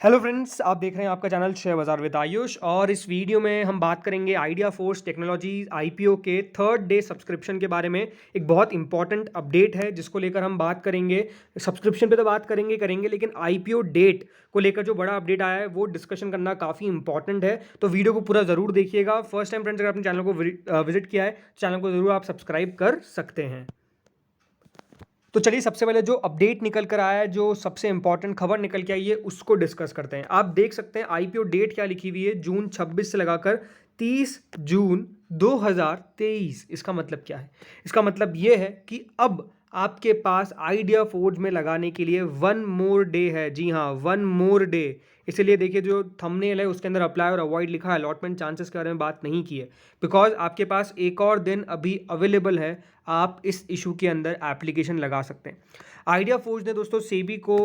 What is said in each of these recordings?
Hello friends, आप देख रहे हैं आपका चैनल शेयर बाजार विद आयुष। और इस वीडियो में हम बात करेंगे आइडिया फोर्स टेक्नोलॉजीज आईपीओ के थर्ड डे सब्सक्रिप्शन के बारे में। एक बहुत इंपॉर्टेंट अपडेट है जिसको लेकर हम बात करेंगे। सब्सक्रिप्शन पे तो बात करेंगे लेकिन आईपीओ डेट को लेकर जो बड़ा अपडेट आया है वो डिस्कशन करना काफ़ी इंपॉर्टेंट है। तो वीडियो को पूरा ज़रूर देखिएगा। फर्स्ट टाइम फ्रेंड्स अगर अपने चैनल को विजिट किया है, चैनल को ज़रूर आप सब्सक्राइब कर सकते हैं। तो चलिए, सबसे पहले जो अपडेट निकल कर आया है, जो सबसे इंपॉर्टेंट खबर निकल के आई है, उसको डिस्कस करते हैं। आप देख सकते हैं आईपीओ डेट क्या लिखी हुई है, जून 26 से लगाकर 30 जून 2023। इसका मतलब क्या है? इसका मतलब ये है कि अब आपके पास आइडिया फोर्ज में लगाने के लिए वन मोर डे है। जी हाँ, वन मोर डे। इसीलिए देखिए, जो थंबनेल है उसके अंदर अप्लाई और अवॉइड लिखा है, अलॉटमेंट चांसेस के बारे में बात नहीं की है, बिकॉज आपके पास एक और दिन अभी अवेलेबल है। आप इस इशू के अंदर एप्लीकेशन लगा सकते हैं। आइडिया फोर्ज ने दोस्तों सेबी को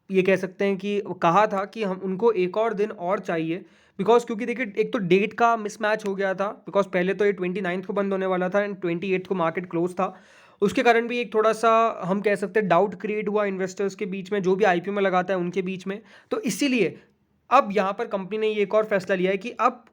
ये कह सकते हैं कि कहा था कि हम उनको एक और दिन और चाहिए, बिकॉज क्योंकि देखिए, एक तो डेट का मिसमैच हो गया था, बिकॉज पहले तो ये 29 को बंद होने वाला था एंड 28 को मार्केट क्लोज था। उसके कारण भी एक थोड़ा सा हम कह सकते हैं डाउट क्रिएट हुआ इन्वेस्टर्स के बीच में, जो भी आईपीओ में लगाता है उनके बीच में। तो इसीलिए अब यहाँ पर कंपनी ने ये एक और फैसला लिया है कि अब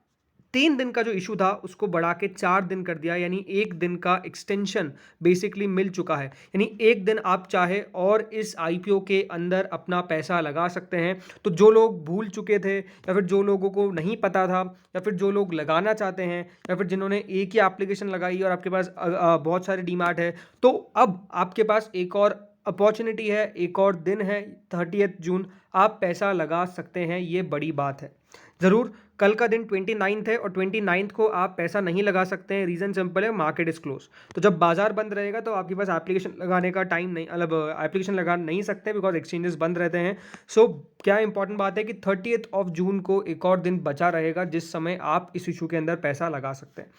3 दिन का जो इशू था उसको बढ़ा के 4 दिन कर दिया, यानी एक दिन का एक्सटेंशन बेसिकली मिल चुका है। यानी एक दिन आप चाहे और इस आईपीओ के अंदर अपना पैसा लगा सकते हैं। तो जो लोग भूल चुके थे, या फिर जो लोगों को नहीं पता था, या फिर जो लोग लगाना चाहते हैं, या फिर जिन्होंने एक ही एप्लीकेशन लगाई और आपके पास बहुत सारे डीमैट है, तो अब आपके पास एक और अपॉर्चुनिटी है, एक और दिन है, 30 जून आप पैसा लगा सकते हैं। ये बड़ी बात है। ज़रूर कल का दिन 29 है और 29 को आप पैसा नहीं लगा सकते हैं। रीज़न सिंपल है, मार्केट इज़ क्लोज। तो जब बाजार बंद रहेगा तो आपके पास एप्लीकेशन लगाने का टाइम नहीं, मतलब एप्लीकेशन लगा नहीं सकते, बिकॉज एक्सचेंजेस बंद रहते हैं। सो क्या इंपॉर्टेंट बात है कि 30 जून को एक और दिन बचा रहेगा जिस समय आप इस इशू के अंदर पैसा लगा सकते हैं।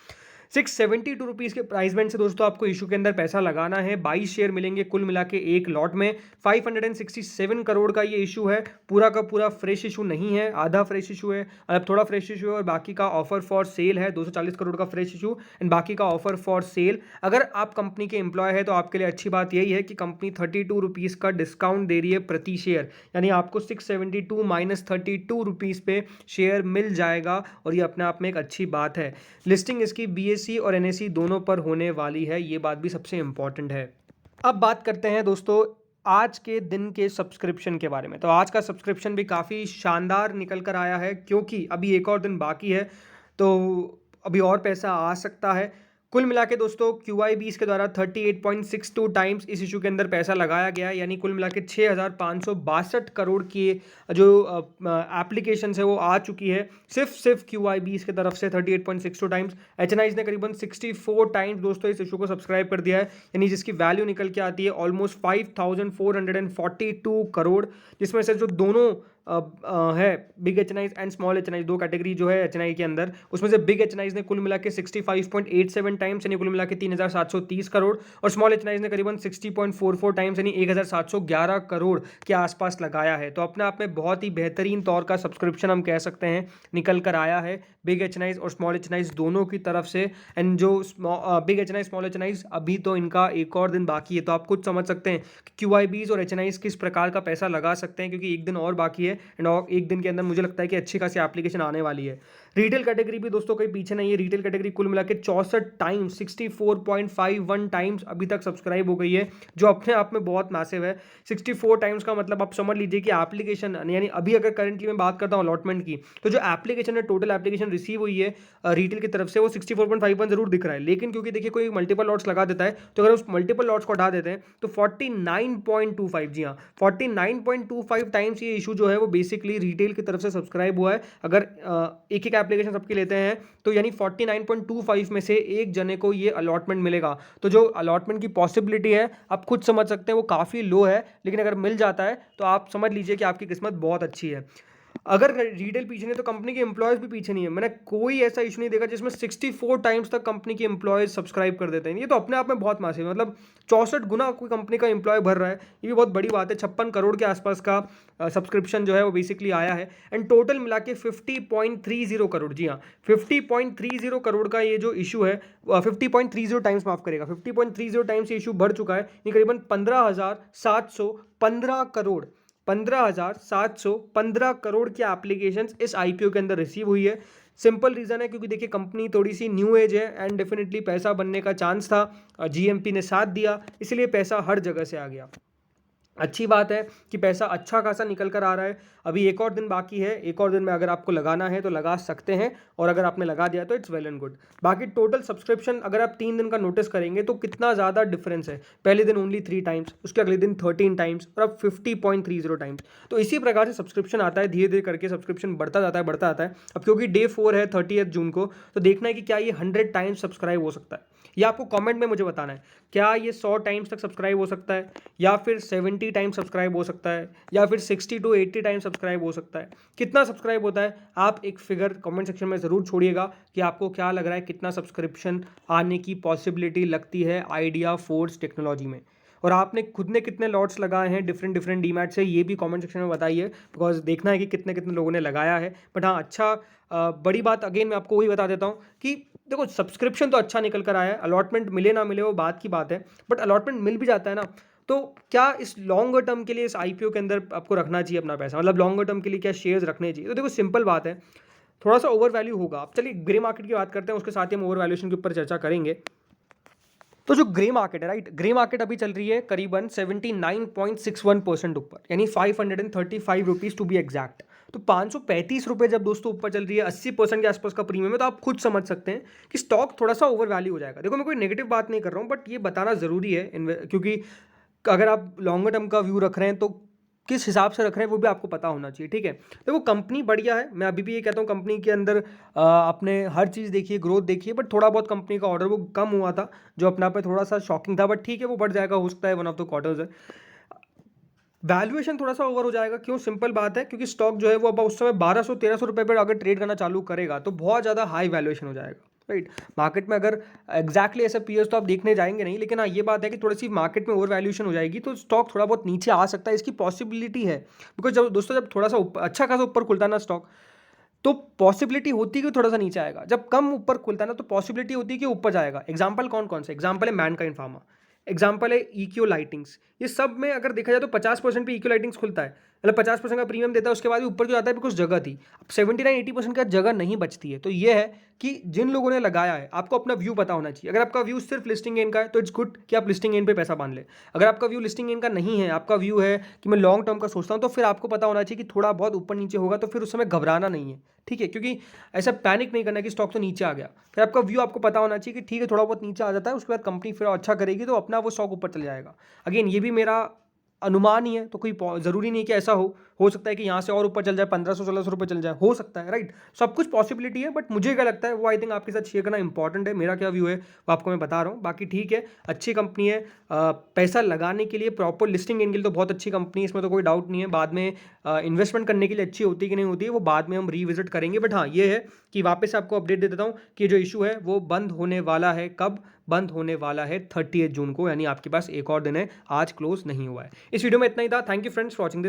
672 के प्राइस बैंड से दोस्तों आपको इशू के अंदर पैसा लगाना है। 22 शेयर मिलेंगे कुल मिला के एक लॉट में। 567 करोड़ का ये इशू है। पूरा का पूरा फ्रेश इशू नहीं है, आधा फ्रेश इशू है, मतलब थोड़ा फ्रेश इशू है और बाकी का ऑफर फॉर सेल है। 240 करोड़ का फ्रेश इशू एंड बाकी का ऑफर फॉर सेल। अगर आप कंपनी के एम्प्लॉय है तो आपके लिए अच्छी बात यही है कि कंपनी 32 रुपीज़ का डिस्काउंट दे रही है प्रति शेयर, यानी आपको 672 माइनस 32 रुपीज़ पे शेयर मिल जाएगा। और ये अपने आप में एक अच्छी बात है। लिस्टिंग इसकी बीएसई और एनएसई दोनों पर होने वाली है, ये बात भी सबसे इंपॉर्टेंट है। अब बात करते हैं दोस्तों आज के दिन के सब्सक्रिप्शन के बारे में। तो आज का सब्सक्रिप्शन भी काफ़ी शानदार निकल कर आया है, क्योंकि अभी एक और दिन बाकी है, तो अभी और पैसा आ सकता है। कुल मिला के दोस्तों QIBs के द्वारा 38.62 टाइम्स इस इशू के अंदर पैसा लगाया गया है, यानी कुल मिला के 6,562 करोड़ की जो एप्लीकेशन है वो आ चुकी है सिर्फ QIBs की तरफ से 38.62 टाइम्स। HNIs ने करीबन 64 टाइम्स दोस्तों इस इशू को सब्सक्राइब कर दिया है, यानी जिसकी वैल्यू निकल के आती है ऑलमोस्ट 5,442 करोड़, जिसमें से जो दोनों है big HNIs and small HNIs, दो कैटेगरी जो है HNI के अंदर, उसमें से बिग HNIs ने कुल मिला के 65.87 टाइम्स यानी कुल मिला के 3,730 करोड़, और स्मॉल HNIs ने करीबन 60.44 टाइम्स यानी 1,711 करोड़ के आसपास लगाया है। तो अपने आप में बहुत ही बेहतरीन तौर का सब्सक्रिप्शन हम कह सकते हैं निकल कर आया है बिग HNIs और स्मॉल HNIs दोनों की तरफ से। एंड जो बिग HNIs स्मॉल HNIs अभी तो इनका एक और दिन बाकी है, तो आप कुछ समझ सकते हैं कि QIBs और HNIs किस प्रकार का पैसा लगा सकते हैं, क्योंकि एक दिन और बाकी है एंड एक दिन के अंदर मुझे लगता है कि अच्छी खासी एप्लीकेशन आने वाली है। रिटेल कैटेगरी भी दोस्तों कहीं पीछे नहीं है। रिटेल कैटेगरी कुल मिला के 64 टाइम्स 64.51 टाइम्स अभी तक सब्सक्राइब हो गई है, जो अपने आप में बहुत मैसिव है। 64 टाइम्स का मतलब आप समझ लीजिए कि एप्लीकेशन, यानी अभी अगर करंटली मैं बात करता हूँ अलॉटमेंट की, तो जो एप्लीकेशन है, टोटल एप्लीकेशन रिसीव हुई है रिटेल की तरफ से, वो 64.51 जरूर दिख रहा है, लेकिन क्योंकि देखिए कोई मल्टीपल लॉट्स लगा देता है, तो अगर उस मल्टीपल लॉट्स को हटा देते हैं तो 49.25, जी हाँ 49.25 टाइम्स ये इशू जो है वो बेसिकली रिटेल की तरफ से सब्सक्राइब हुआ है। अगर एक एक एप्लीकेशन सबके लेते हैं तो यानी 49.25 में से एक जने को ये अलॉटमेंट मिलेगा। तो जो अलॉटमेंट की पॉसिबिलिटी है आप खुद समझ सकते हैं वो काफ़ी लो है, लेकिन अगर मिल जाता है तो आप समझ लीजिए कि आपकी किस्मत बहुत अच्छी है। अगर रिटेल पीछे नहीं तो कंपनी के एम्प्लॉयज़ भी पीछे नहीं है। मैंने कोई ऐसा इशू नहीं देखा जिसमें 64 टाइम्स तक कंपनी के एम्प्लॉयज़ सब्सक्राइब कर देते हैं। ये तो अपने आप में बहुत मासिव है, मतलब 64 गुना कोई कंपनी का एम्प्लॉय भर रहा है, ये भी बहुत बड़ी बात है। 56 करोड़ के आसपास का सब्सक्रिप्शन जो है वो बेसिकली आया है एंड टोटल मिला के 50.30 करोड़, जी हाँ 50.30 करोड़ का ये जो इशू है 50.30 टाइम्स, माफ करेगा 50.30 टाइम्स ये इशू बढ़ चुका है। ये करीबन 15,715 करोड़ 15,715 करोड़ की एप्लीकेशंस इस आईपीओ के अंदर रिसीव हुई है। सिंपल रीज़न है क्योंकि देखिए कंपनी थोड़ी सी न्यू एज है एंड डेफिनेटली पैसा बनने का चांस था। जीएमपी ने साथ दिया, इसलिए पैसा हर जगह से आ गया। अच्छी बात है कि पैसा अच्छा खासा निकल कर आ रहा है। अभी एक और दिन बाकी है, एक और दिन में अगर आपको लगाना है तो लगा सकते हैं, और अगर आपने लगा दिया तो इट्स वेल एंड गुड। बाकी टोटल सब्सक्रिप्शन अगर आप 3 दिन का नोटिस करेंगे तो कितना ज़्यादा डिफरेंस है। पहले दिन ओनली 3 टाइम्स, उसके अगले दिन 13 टाइम्स, और अब 50.30 टाइम्स। तो इसी प्रकार से सब्सक्रिप्शन आता है, धीरे धीरे करके सब्सक्रिप्शन बढ़ता जाता है, बढ़ता जाता है। अब क्योंकि डे 4 है 30 जून को, तो देखना है कि क्या ये 100 टाइम्स सब्सक्राइब हो सकता है। या आपको कमेंट में मुझे बताना है क्या ये 100 टाइम्स तक सब्सक्राइब हो सकता है, या फिर 70 टाइम्स सब्सक्राइब हो सकता है, या फिर 60 to 80 टाइम्स सब्सक्राइब हो सकता है। कितना सब्सक्राइब होता है आप एक फिगर कमेंट सेक्शन में ज़रूर छोड़िएगा कि आपको क्या लग रहा है, कितना सब्सक्रिप्शन आने की पॉसिबिलिटी लगती है आइडिया फोर्स टेक्नोलॉजी में। और आपने खुद ने कितने लॉट्स लगाए हैं डिफरेंट डिफरेंट डीमैट से, ये भी कमेंट सेक्शन में बताइए, बिकॉज देखना है कि कितने कितने लोगों ने लगाया है। बट हाँ, अच्छा बड़ी बात अगेन मैं आपको वही बता देता हूँ कि देखो सब्सक्रिप्शन तो अच्छा निकल कर आया है, अलॉटमेंट मिले ना मिले वो बात की बात है, बट अलॉटमेंट मिल भी जाता है ना, तो क्या इस लॉन्गर टर्म के लिए इस आईपीओ के अंदर आपको रखना चाहिए अपना पैसा, मतलब लॉन्गर टर्म के लिए क्या शेयर्स रखने चाहिए? तो देखो सिंपल बात है, थोड़ा सा ओवर वैल्यू होगा। अब चलिए ग्रे मार्केट की बात करते हैं, उसके साथ ही हम ओवर वैल्यूएशन के ऊपर चर्चा करेंगे। तो जो ग्रे मार्केट है, राइट, ग्रे मार्केट अभी चल रही है करीबन 79.61% ऊपर, यानी 535 रुपीज़ टू बी एग्जैक्ट। तो 535 रुपये जब दोस्तों ऊपर चल रही है, 80% के आसपास का प्रीमियम है, तो आप खुद समझ सकते हैं कि स्टॉक थोड़ा सा ओवर वैल्यू हो जाएगा। देखो मैं कोई नेगेटिव बात नहीं कर रहा हूँ, बट ये बताना ज़रूरी है क्योंकि अगर आप लॉन्गर टर्म का व्यू रख रहे हैं तो किस हिसाब से रख रहे हैं वो भी आपको पता होना चाहिए, ठीक है। देखो कंपनी बढ़िया है, मैं अभी भी ये कहता हूँ कंपनी के अंदर आपने हर चीज़ देखिए, ग्रोथ देखिए, बट थोड़ा बहुत कंपनी का ऑर्डर वो कम हुआ था, जो अपना पे थोड़ा सा शॉकिंग था, बट ठीक है वो बढ़ जाएगा, हो सकता है वन ऑफ द क्वार्टर्स है। वैल्यूएशन थोड़ा सा ओवर हो जाएगा, क्यों? सिंपल बात है क्योंकि स्टॉक जो है वो अब उस समय 1200-1300 रुपये पर अगर ट्रेड करना चालू करेगा तो बहुत ज़्यादा हाई वैल्यूएशन हो जाएगा, राइट। मार्केट में अगर एग्जैक्टली ऐसे पीएस तो आप देखने जाएंगे नहीं, लेकिन हाँ ये बात है कि थोड़ी सी मार्केट में ओवर वैल्यूएशन हो जाएगी तो स्टॉक थोड़ा बहुत नीचे आ सकता है, इसकी पॉसिबिलिटी है। बिकॉज जब दोस्तों जब थोड़ा सा अच्छा खासा ऊपर खुलता है ना स्टॉक, तो पॉसिबिलिटी होती है कि थोड़ा सा नीचे आएगा। जब कम ऊपर खुलता है ना तो पॉसिबिलिटी होती है कि ऊपर जाएगा। एग्जाम्पल कौन कौन से? एग्जाम्पल है मैनकाइंड फार्मा, एग्जाम्पल है इक्यो लाइटिंग्स। ये सब में अगर देखा जाए तो 50% पे इक्यो लाइटिंग्स खुलता है, मतलब 50% का प्रीमियम देता है, उसके बाद भी ऊपर जो आता है कुछ जगह थी। अब 79-80% का जगह नहीं बचती है। तो ये है कि जिन लोगों ने लगाया है आपको अपना व्यू पता होना चाहिए। अगर आपका व्यू सिर्फ लिस्टिंग गेन का है तो इट्स गुड कि आप लिस्टिंग गेन पे पैसा बांध ले। अगर आपका व्यू लिस्टिंग गेन का नहीं है, आपका व्यू है कि मैं लॉन्ग टर्म का सोचता हूँ, तो फिर आपको पता होना चाहिए कि थोड़ा बहुत ऊपर नीचे होगा, तो फिर उस समय घबराना नहीं है, ठीक है। क्योंकि ऐसा पैनिक नहीं करना है कि स्टॉक तो नीचे आ गया। फिर आपका व्यू आपको पता होना चाहिए कि ठीक है थोड़ा बहुत नीचे आ जाता है, उसके बाद कंपनी फिर अच्छा करेगी तो अपना वो स्टॉक ऊपर चले जाएगा। अगेन ये भी मेरा अनुमान ही है, तो कोई ज़रूरी नहीं कि ऐसा हो सकता है कि यहाँ से और ऊपर चल जाए, 1500-1600 रुपये चल जाए, हो सकता है, राइट। सब कुछ पॉसिबिलिटी है, बट मुझे क्या लगता है वो आई थिंक आपके साथ शेयर करना इंपॉर्टेंट है। मेरा क्या व्यू है वो आपको मैं बता रहा हूँ। बाकी ठीक है, अच्छी कंपनी है, पैसा लगाने के लिए प्रॉपर लिस्टिंग इनके लिए तो बहुत अच्छी कंपनी है, इसमें तो कोई डाउट नहीं है। बाद में इन्वेस्टमेंट करने के लिए अच्छी होती है कि नहीं होती है वो बाद में हम रीविजिट करेंगे। बट हाँ ये है कि वापस आपको अपडेट दे देता हूँ कि जो इशू है वो बंद होने वाला है। कब बंद होने वाला है? 30 जून को, यानी आपके पास एक और दिन है, आज क्लोज नहीं हुआ है। इस वीडियो में इतना ही था। Thank you friends for watching this.